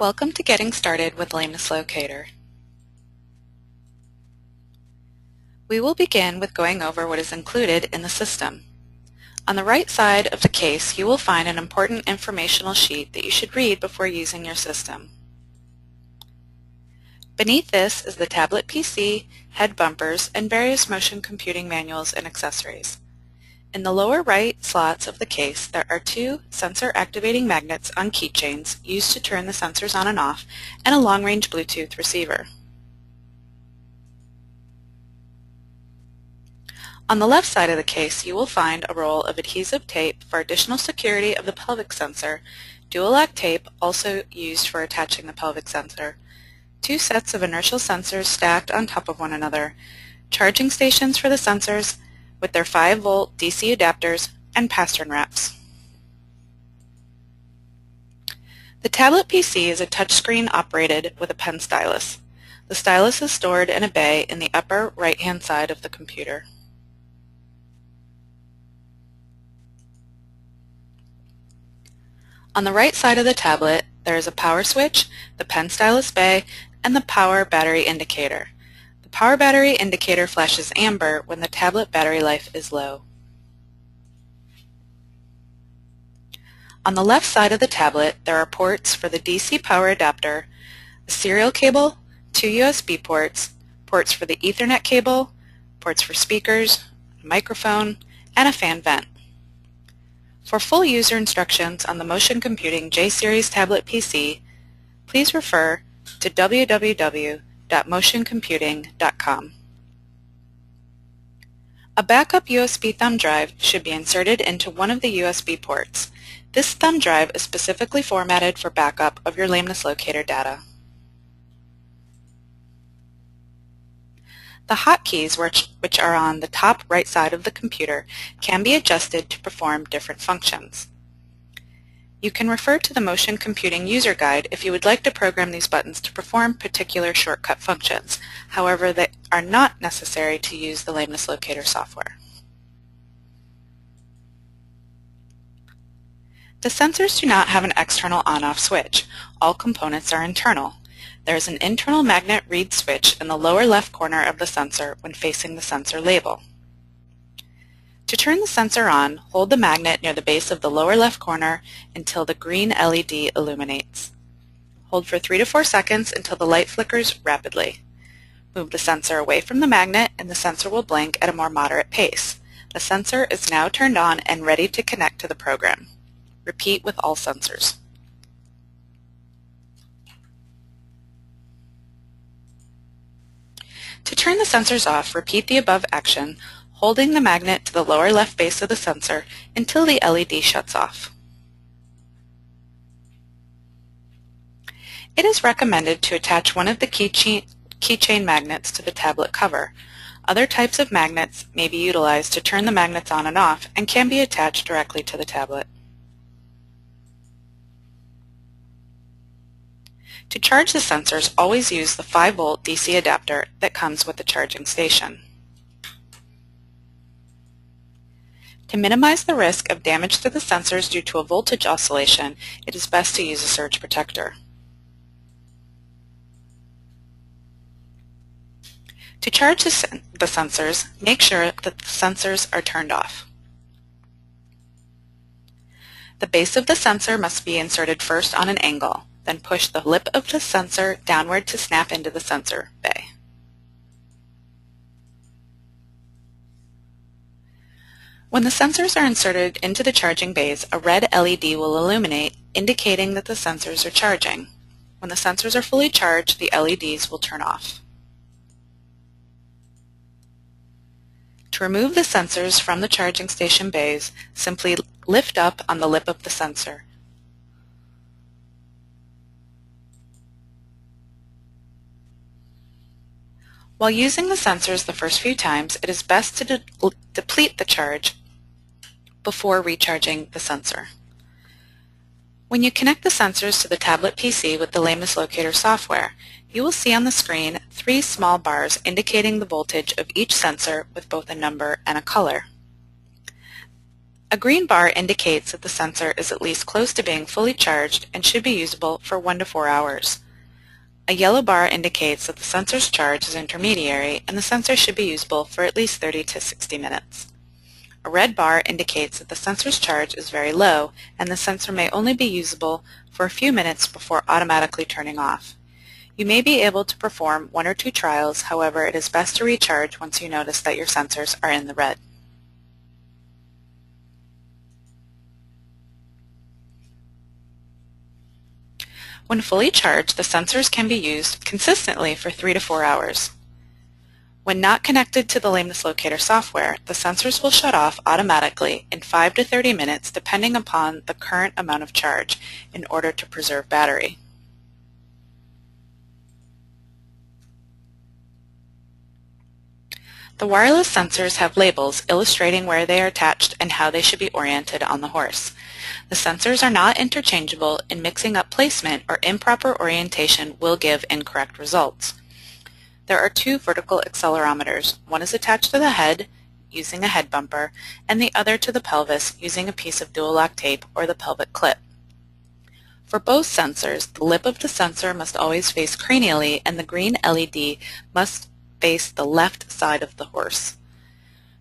Welcome to Getting Started with Lameness Locator. We will begin with going over what is included in the system. On the right side of the case, you will find an important informational sheet that you should read before using your system. Beneath this is the tablet PC, head bumpers, and various motion computing manuals and accessories. In the lower right slots of the case, there are two sensor activating magnets on keychains used to turn the sensors on and off, and a long-range Bluetooth receiver. On the left side of the case, you will find a roll of adhesive tape for additional security of the pelvic sensor, dual-act tape also used for attaching the pelvic sensor, two sets of inertial sensors stacked on top of one another, charging stations for the sensors with their 5-volt DC adapters, and pastern wraps. The tablet PC is a touchscreen operated with a pen stylus. The stylus is stored in a bay in the upper right-hand side of the computer. On the right side of the tablet, there is a power switch, the pen stylus bay, and the power battery indicator. The power battery indicator flashes amber when the tablet battery life is low. On the left side of the tablet, there are ports for the DC power adapter, a serial cable, two USB ports, ports for the Ethernet cable, ports for speakers, a microphone, and a fan vent. For full user instructions on the Motion Computing J-Series Tablet PC, please refer to www.motioncomputing.com. A backup USB thumb drive should be inserted into one of the USB ports. This thumb drive is specifically formatted for backup of your Lameness Locator data. The hotkeys, which are on the top right side of the computer, can be adjusted to perform different functions. You can refer to the Motion Computing User Guide if you would like to program these buttons to perform particular shortcut functions. However, they are not necessary to use the Lameness Locator software. The sensors do not have an external on-off switch. All components are internal. There is an internal magnet reed switch in the lower left corner of the sensor when facing the sensor label. To turn the sensor on, hold the magnet near the base of the lower left corner until the green LED illuminates. Hold for 3 to 4 seconds until the light flickers rapidly. Move the sensor away from the magnet and the sensor will blink at a more moderate pace. The sensor is now turned on and ready to connect to the program. Repeat with all sensors. To turn the sensors off, repeat the above action, holding the magnet to the lower left base of the sensor until the LED shuts off. It is recommended to attach one of the keychain magnets to the tablet cover. Other types of magnets may be utilized to turn the magnets on and off and can be attached directly to the tablet. To charge the sensors, always use the 5-volt DC adapter that comes with the charging station. To minimize the risk of damage to the sensors due to a voltage oscillation, it is best to use a surge protector. To charge the sensors, make sure that the sensors are turned off. The base of the sensor must be inserted first on an angle, then push the lip of the sensor downward to snap into the sensor bay. When the sensors are inserted into the charging bays, a red LED will illuminate, indicating that the sensors are charging. When the sensors are fully charged, the LEDs will turn off. To remove the sensors from the charging station bays, simply lift up on the lip of the sensor. While using the sensors the first few times, it is best to deplete the charge before recharging the sensor. When you connect the sensors to the tablet PC with the Lameness Locator software, you will see on the screen 3 small bars indicating the voltage of each sensor with both a number and a color. A green bar indicates that the sensor is at least close to being fully charged and should be usable for 1 to 4 hours. A yellow bar indicates that the sensor's charge is intermediary and the sensor should be usable for at least 30 to 60 minutes. A red bar indicates that the sensor's charge is very low and the sensor may only be usable for a few minutes before automatically turning off. You may be able to perform 1 or 2 trials, however it is best to recharge once you notice that your sensors are in the red. When fully charged, the sensors can be used consistently for 3 to 4 hours. When not connected to the lameness locator software, the sensors will shut off automatically in 5 to 30 minutes depending upon the current amount of charge in order to preserve battery. The wireless sensors have labels illustrating where they are attached and how they should be oriented on the horse. The sensors are not interchangeable, and mixing up placement or improper orientation will give incorrect results. There are 2 vertical accelerometers. One is attached to the head using a head bumper and the other to the pelvis using a piece of dual-lock tape or the pelvic clip. For both sensors, the lip of the sensor must always face cranially and the green LED must face the left side of the horse.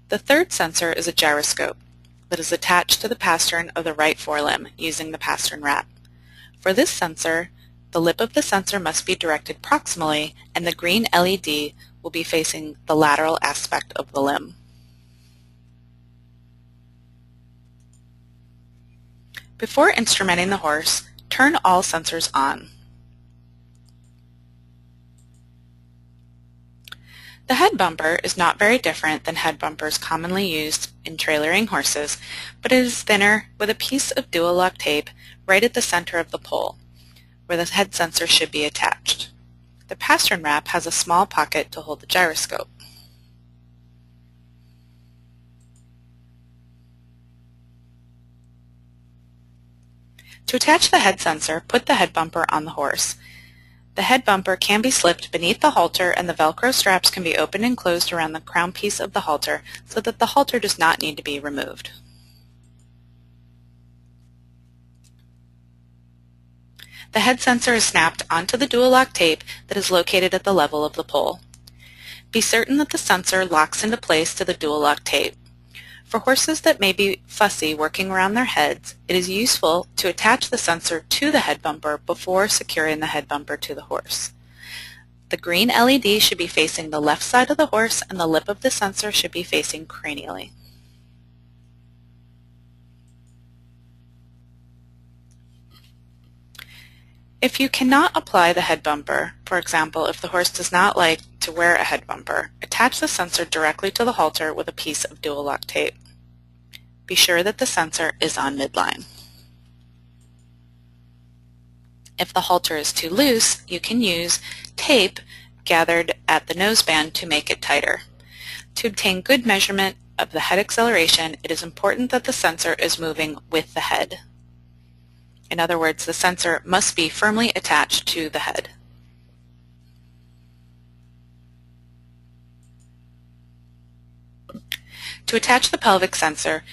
The third sensor is a gyroscope that is attached to the pastern of the right forelimb using the pastern wrap. For this sensor, the lip of the sensor must be directed proximally and the green LED will be facing the lateral aspect of the limb. Before instrumenting the horse, turn all sensors on. The head bumper is not very different than head bumpers commonly used in trailering horses, but it is thinner with a piece of dual-lock tape right at the center of the pole, where the head sensor should be attached. The pastern wrap has a small pocket to hold the gyroscope. To attach the head sensor, put the head bumper on the horse. The head bumper can be slipped beneath the halter and the Velcro straps can be opened and closed around the crown piece of the halter so that the halter does not need to be removed. The head sensor is snapped onto the dual-lock tape that is located at the level of the pole. Be certain that the sensor locks into place to the dual-lock tape. For horses that may be fussy working around their heads, it is useful to attach the sensor to the head bumper before securing the head bumper to the horse. The green LED should be facing the left side of the horse and the lip of the sensor should be facing cranially. If you cannot apply the head bumper, for example, if the horse does not like to wear a head bumper, attach the sensor directly to the halter with a piece of dual-lock tape. Be sure that the sensor is on midline. If the halter is too loose, you can use tape gathered at the noseband to make it tighter. To obtain good measurement of the head acceleration, it is important that the sensor is moving with the head. In other words, the sensor must be firmly attached to the head. To attach the pelvic sensor,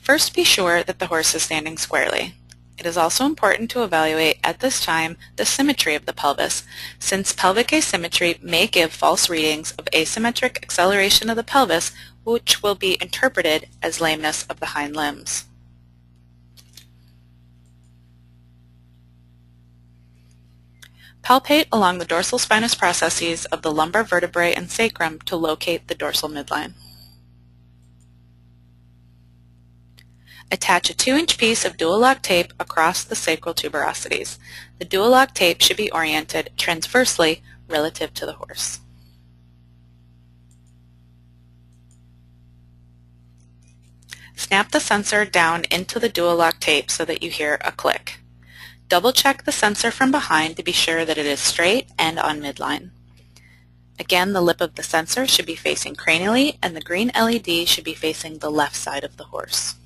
first be sure that the horse is standing squarely. It is also important to evaluate at this time the symmetry of the pelvis, since pelvic asymmetry may give false readings of asymmetric acceleration of the pelvis, which will be interpreted as lameness of the hind limbs. Palpate along the dorsal spinous processes of the lumbar vertebrae and sacrum to locate the dorsal midline. Attach a 2-inch piece of dual-lock tape across the sacral tuberosities. The dual-lock tape should be oriented transversely relative to the horse. Snap the sensor down into the dual-lock tape so that you hear a click. Double-check the sensor from behind to be sure that it is straight and on midline. Again, the lip of the sensor should be facing cranially and the green LED should be facing the left side of the horse.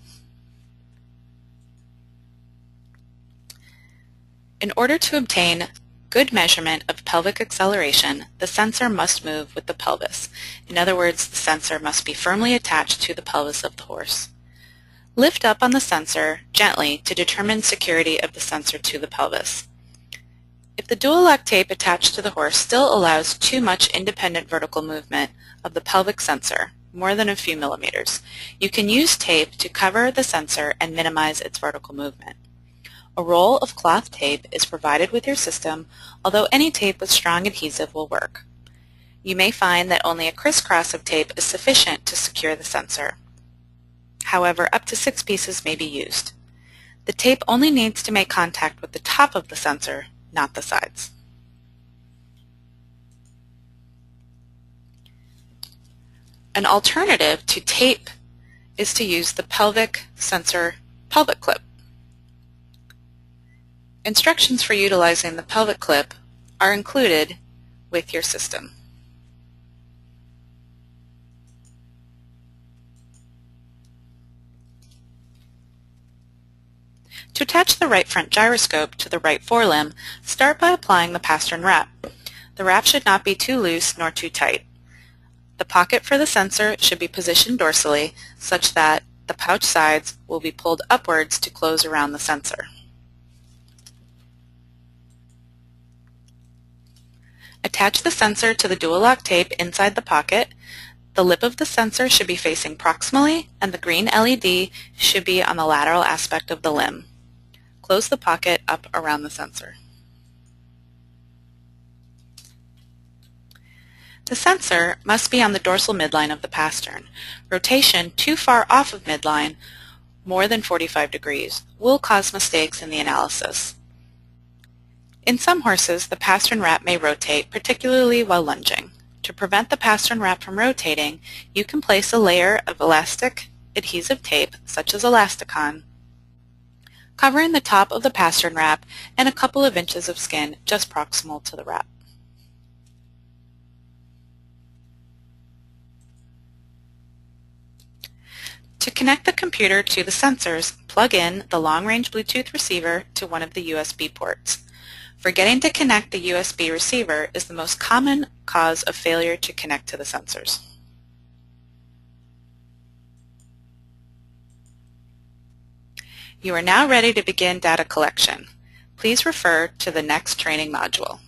In order to obtain good measurement of pelvic acceleration, the sensor must move with the pelvis. In other words, the sensor must be firmly attached to the pelvis of the horse. Lift up on the sensor gently to determine security of the sensor to the pelvis. If the dual-lock tape attached to the horse still allows too much independent vertical movement of the pelvic sensor, more than a few millimeters, you can use tape to cover the sensor and minimize its vertical movement. A roll of cloth tape is provided with your system, although any tape with strong adhesive will work. You may find that only a crisscross of tape is sufficient to secure the sensor. However, up to 6 pieces may be used. The tape only needs to make contact with the top of the sensor, not the sides. An alternative to tape is to use the pelvic sensor pelvic clip. Instructions for utilizing the pelvic clip are included with your system. To attach the right front gyroscope to the right forelimb, start by applying the pastern wrap. The wrap should not be too loose nor too tight. The pocket for the sensor should be positioned dorsally such that the pouch sides will be pulled upwards to close around the sensor. Attach the sensor to the dual-lock tape inside the pocket. The lip of the sensor should be facing proximally, and the green LED should be on the lateral aspect of the limb. Close the pocket up around the sensor. The sensor must be on the dorsal midline of the pastern. Rotation too far off of midline, more than 45 degrees, will cause mistakes in the analysis. In some horses, the pastern wrap may rotate, particularly while lunging. To prevent the pastern wrap from rotating, you can place a layer of elastic adhesive tape, such as Elasticon, covering the top of the pastern wrap and a couple of inches of skin just proximal to the wrap. To connect the computer to the sensors, plug in the long-range Bluetooth receiver to one of the USB ports. Forgetting to connect the USB receiver is the most common cause of failure to connect to the sensors. You are now ready to begin data collection. Please refer to the next training module.